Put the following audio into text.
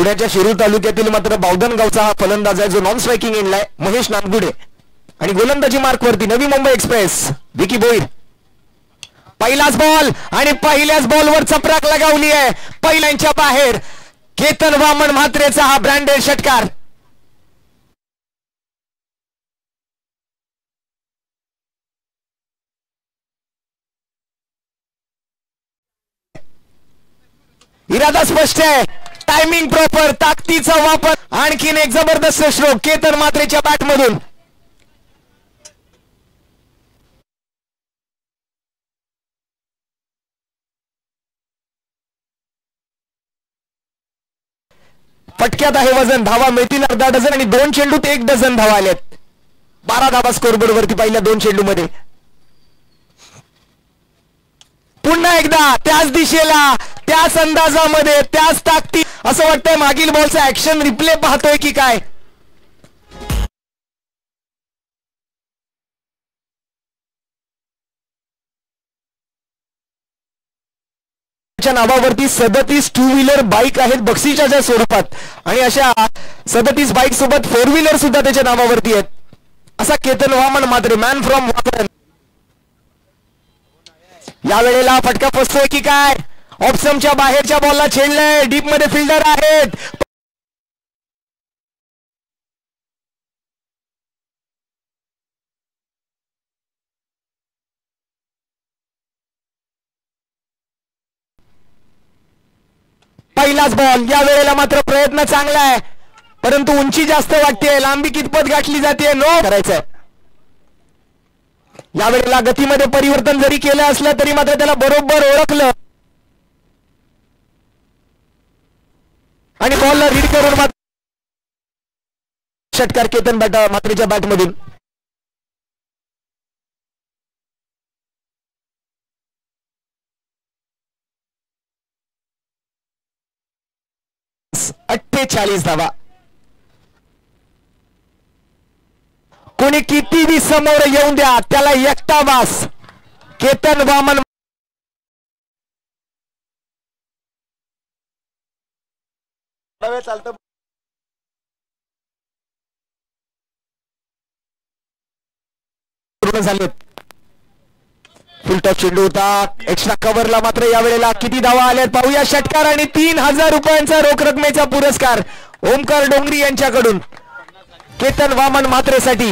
पुण्याच्या शिरूर तालुक्यातील मात्र बावधन गावचा हा फलंदाज आहे जो नॉन स्ट्रायकिंग एंडला आहे, महेश नानगुडे. आणि गोलंदाजी मार्कवरती नवी मुंबई एक्सप्रेस विकी बोईर. पहिलाच बॉल आणि पहिल्याच बॉलवर चपराक लगावली आहे, पहिल्यांच्या बाहेर. केतन वामन म्हात्रेचा हा ब्रँडेड षटकार. इरादा स्पष्ट आहे, टायमिंग प्रॉपर, ताकदीचा वापर. आणखीन एक जबरदस्त स्ट्रोक केतन म्हात्रेच्या बॅट मधून. फटक्यात आहे वजन, धावा मिळतील अर्धा डझन आणि 2 चेंडूत 1 डझन धावा आल्यात. 12 धावा स्कोरबोर्ड वरती पहिल्या 2 चेंडू मध्ये. पुन्हा एकदा त्याच दिशेला, त्याच अंदाजामध्ये, त्याच ताकदी. असं वाटतंय मागील बॉलचा ऍक्शन रिप्ले पाहतोय की काय. नावावरती 37 टू व्हीलर बाईक आहेत बक्षिसाच्या स्वरूपात आणि अशा 37 बाईक सोबत 4 व्हीलर सुद्धा त्याच्या नावावरती आहेत. असा केतन वामन मात्र मॅन फ्रॉम वाकरण. या वेळेला फटका फसतोय की काय. ऑप्शनच्या बाहेरच्या बॉलला छेडलंय, डीप मध्ये फिल्डर आहेत. पहिलाच बॉल. या वेळेला मात्र प्रयत्न चांगला आहे परंतु उंची जास्त वाटते, लांबी कितपत गाठली जाते नो करायचंय. या वेळेला गतीमध्ये परिवर्तन जरी केलं असलं तरी मात्र त्याला बरोबर ओळखलं आणि बॉलला रीड करून मात्र षटकार केतन म्हात्रेच्या बॅट मधून. अठ्ठेचाळीस धावा. कोणी कितीही समोर येऊन द्या त्याला एकटा बास. केतन वामन चालतं. पूर्ण झाले. फुलटॉप चेंडू होता, एक्स्ट्रा कव्हरला मात्र या वेळेला किती धावा आल्यात पाहूया. षटकार आणि 3000 रुपयांचा रोख रकमेचा पुरस्कार ओमकार डोंगरी यांच्याकडून केतन वामन म्हात्रेसाठी.